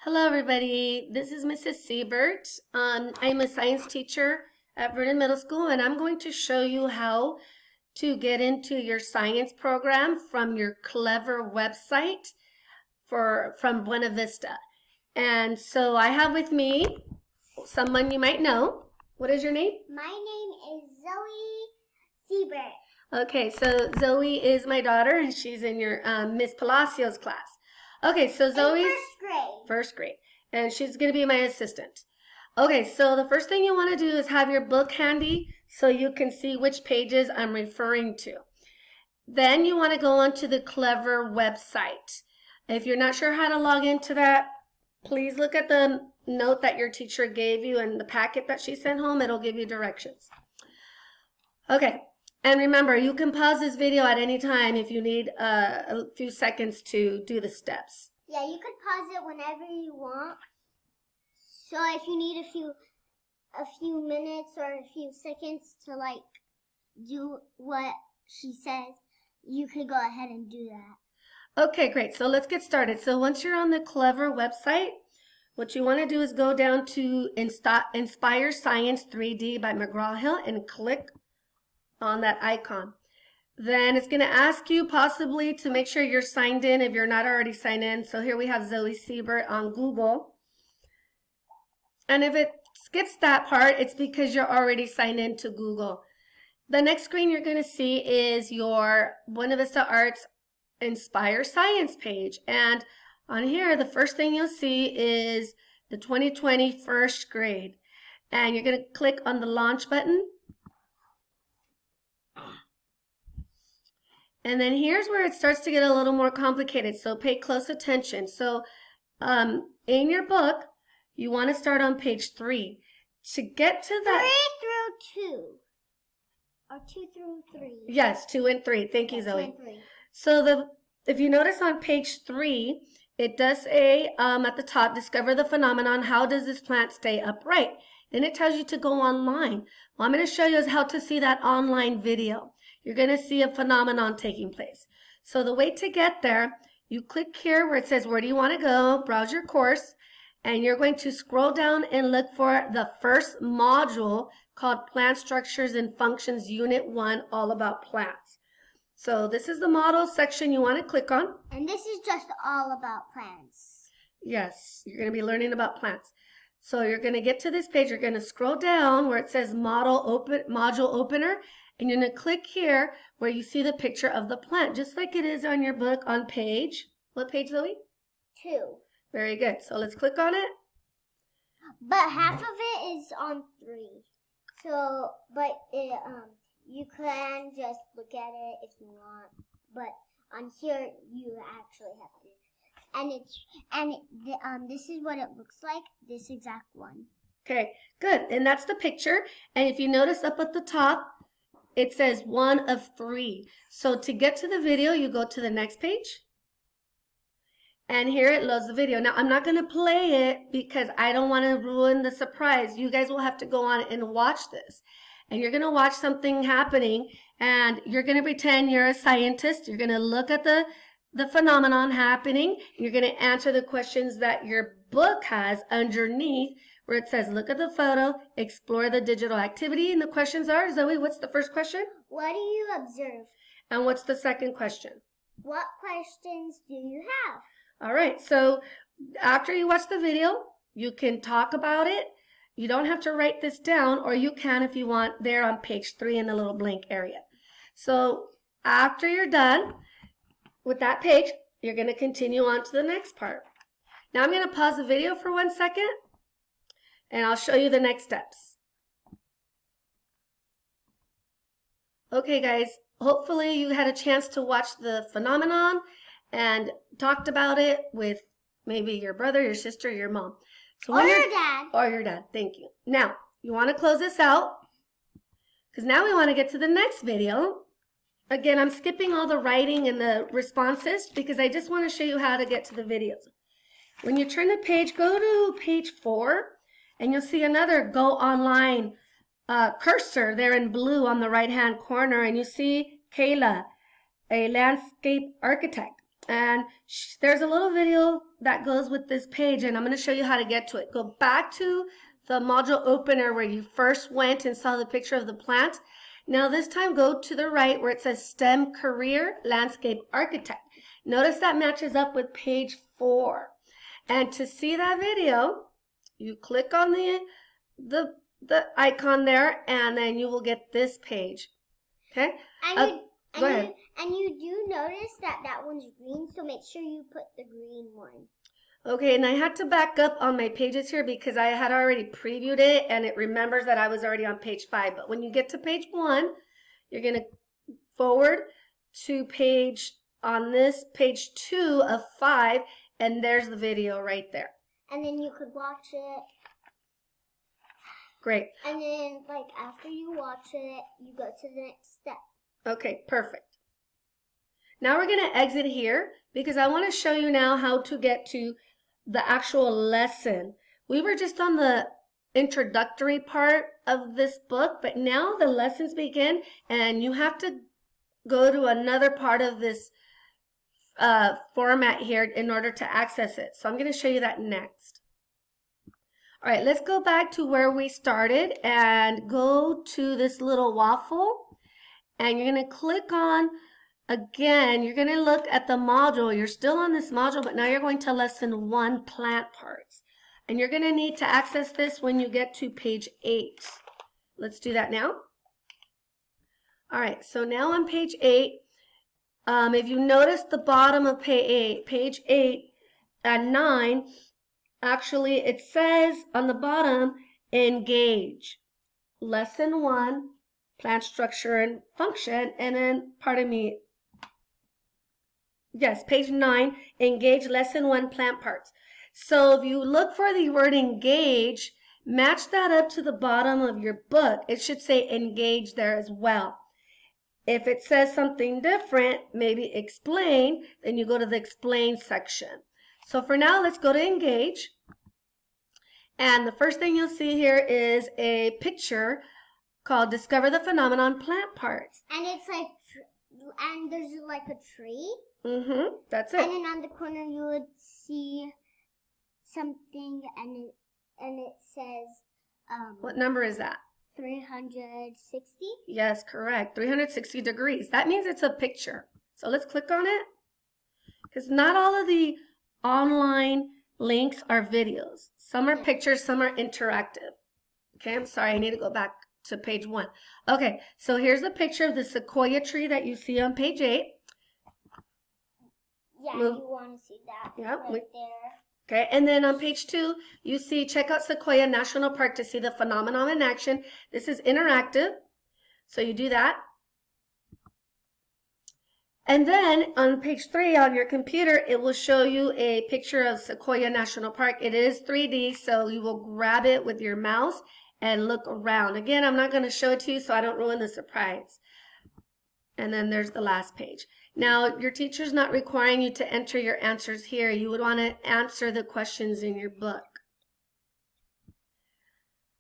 Hello, everybody. This is Mrs. Siebert. I'm a science teacher at Vernon Middle School, and I'm going to show you how to get into your science program from your Clever website from Buena Vista. And so I have with me someone you might know. What is your name? My name is Zoe Siebert. Okay, so Zoe is my daughter, and she's in your Miss Palacios class. Okay, so Zoe's first grade. First grade, and she's going to be my assistant. Okay, so the first thing you want to do is have your book handy so you can see which pages I'm referring to. Then you want to go onto the Clever website. If you're not sure how to log into that, please look at the note that your teacher gave you and the packet that she sent home. It'll give you directions. Okay. And remember, you can pause this video at any time if you need a few seconds to do the steps. Yeah, you could pause it whenever you want. So if you need a few minutes or a few seconds to do what she says, you could go ahead and do that. Okay, great. So let's get started. So once you're on the Clever website, what you want to do is go down to Inspire Science 3D by McGraw-Hill and click on that icon. Then it's going to ask you possibly to make sure you're signed in if you're not already signed in. So here we have Zoe Siebert on Google. And if it skips that part, it's because you're already signed in to Google. The next screen you're going to see is your Buena Vista Arts Inspire Science page. And on here, the first thing you'll see is the 2020 first grade. And you're going to click on the launch button. And then here's where it starts to get a little more complicated, so pay close attention. So in your book, you want to start on page 3. To get to that... 3 through 2. Or 2 through 3. Yes, 2 and 3. Thank you, Zoe. 2 and 3. So if you notice on page 3, it does say at the top, discover the phenomenon, how does this plant stay upright? Then it tells you to go online. Well, I'm going to show you how to see that online video. You're going to see a phenomenon taking place. So the way to get there, you click here where it says, where do you want to go? Browse your course. And you're going to scroll down and look for the first module called Plant Structures and Functions Unit 1, all about plants. So this is the model section you want to click on. And this is just all about plants. Yes, you're going to be learning about plants. So you're going to get to this page. You're going to scroll down where it says Module Opener. And you're going to click here where you see the picture of the plant, just like it is on your book on page. What page, Zoe? 2. Very good. So let's click on it. But half of it is on 3. So, you can just look at it if you want. But on here, you actually have to. This is what it looks like. This exact one. Okay, good. And that's the picture. And if you notice up at the top, it says 1 of 3. So to get to the video, you go to the next page. And here it loads the video. Now, I'm not going to play it because I don't want to ruin the surprise. You guys will have to go on and watch this. And you're going to watch something happening. And you're going to pretend you're a scientist. You're going to look at the phenomenon happening. And you're going to answer the questions that your book has underneath, where it says, look at the photo, explore the digital activity. And the questions are, Zoe, what's the first question? What do you observe? And what's the second question? What questions do you have? All right, so after you watch the video, you can talk about it. You don't have to write this down, or you can if you want there on page 3 in the little blank area. So after you're done with that page, you're going to continue on to the next part. Now I'm going to pause the video for 1 second. And I'll show you the next steps. Okay, guys, hopefully you had a chance to watch the phenomenon and talked about it with maybe your brother, your sister, your mom. So or your dad. Or your dad, thank you. Now, you want to close this out because now we want to get to the next video. Again, I'm skipping all the writing and the responses because I just want to show you how to get to the videos. When you turn the page, go to page 4. And you'll see another Go Online cursor there in blue on the right-hand corner. And you see Kayla, a landscape architect. And there's a little video that goes with this page, and I'm going to show you how to get to it. Go back to the module opener where you first went and saw the picture of the plant. Now this time go to the right where it says STEM Career Landscape Architect. Notice that matches up with page 4. And to see that video, you click on the icon there, and then you will get this page. Okay? Go ahead. And you do notice that that one's green, so make sure you put the green one. Okay, and I had to back up on my pages here because I had already previewed it and it remembers that I was already on page 5. But when you get to page 1, you're going to forward to page 2 of 5, and there's the video right there. And then you could watch it. Great. And then, like, after you watch it, you go to the next step. Okay, perfect. Now we're going to exit here because I want to show you now how to get to the actual lesson. We were just on the introductory part of this book, but now the lessons begin and you have to go to another part of this format here in order to access it. So I'm going to show you that next. All right, let's go back to where we started and go to this little waffle, and you're going to click on, again, you're going to look at the module. You're still on this module, but now you're going to lesson 1, plant parts. And you're going to need to access this when you get to page 8. Let's do that now. All right, so now on page 8, if you notice the bottom of page 8 and 9, actually it says on the bottom, engage. Lesson 1, plant structure and function, and then, pardon me, yes, page 9, engage lesson 1, plant parts. So if you look for the word engage, match that up to the bottom of your book. It should say engage there as well. If it says something different, maybe explain, then you go to the explain section. So for now, let's go to engage. And the first thing you'll see here is a picture called Discover the Phenomenon Plant Parts. And it's like, and there's like a tree. Mm-hmm, that's it. And then on the corner you would see something, and it says, what number is that? 360? Yes, correct. 360 degrees. That means it's a picture. So let's click on it. Because not all of the online links are videos. Some are pictures, some are interactive. Okay, I'm sorry, I need to go back to page 1. Okay, so here's the picture of the sequoia tree that you see on page 8. Yeah, you want to see that right there. Okay, and then on page 2, you see check out Sequoia National Park to see the phenomenon in action. This is interactive, so you do that. And then on page 3 on your computer, it will show you a picture of Sequoia National Park. It is 3D, so you will grab it with your mouse and look around. Again, I'm not going to show it to you so I don't ruin the surprise. And then there's the last page. Now, your teacher's not requiring you to enter your answers here. You would want to answer the questions in your book.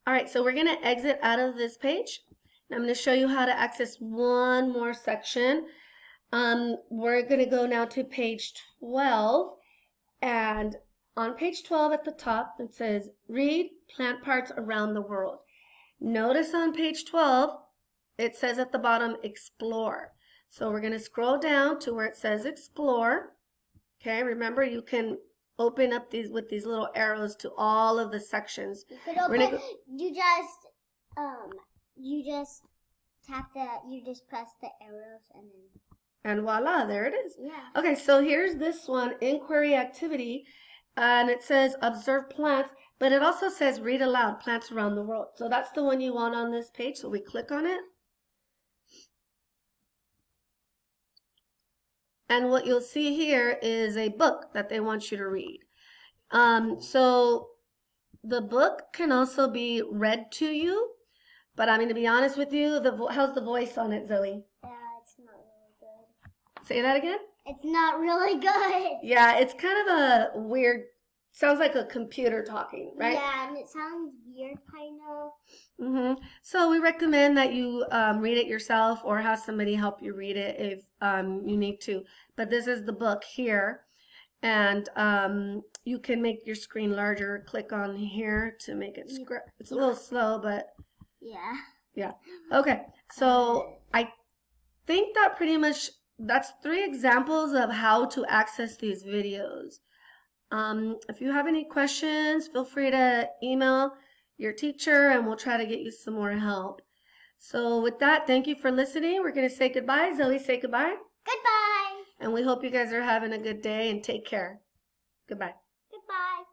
All right, so we're going to exit out of this page. And I'm going to show you how to access one more section. We're going to go now to page 12. And on page 12 at the top, it says, read plant parts around the world. Notice on page 12, it says at the bottom, explore. So we're going to scroll down to where it says explore. Okay, remember you can open up these with these little arrows to all of the sections. You could open, you just tap that, you just press the arrows and voila, there it is. Yeah. Okay, so here's this one, inquiry activity, and it says observe plants, but it also says read aloud, plants around the world. So that's the one you want on this page, so we click on it. And what you'll see here is a book that they want you to read. So the book can also be read to you, but I'm going to be honest with you, how's the voice on it, Zoe? Yeah, it's not really good. Say that again? It's not really good. Yeah, it's kind of a weird Sounds like a computer talking, right? Yeah, and it sounds weird, kind of. So we recommend that you read it yourself or have somebody help you read it if you need to. But this is the book here. And you can make your screen larger. Click on here to make it it's a little slow, but yeah. Okay, so I think that pretty much that's 3 examples of how to access these videos. If you have any questions, feel free to email your teacher and we'll try to get you some more help. So with that, thank you for listening. We're going to say goodbye. Zoe, say goodbye. Goodbye. And we hope you guys are having a good day and take care. Goodbye. Goodbye.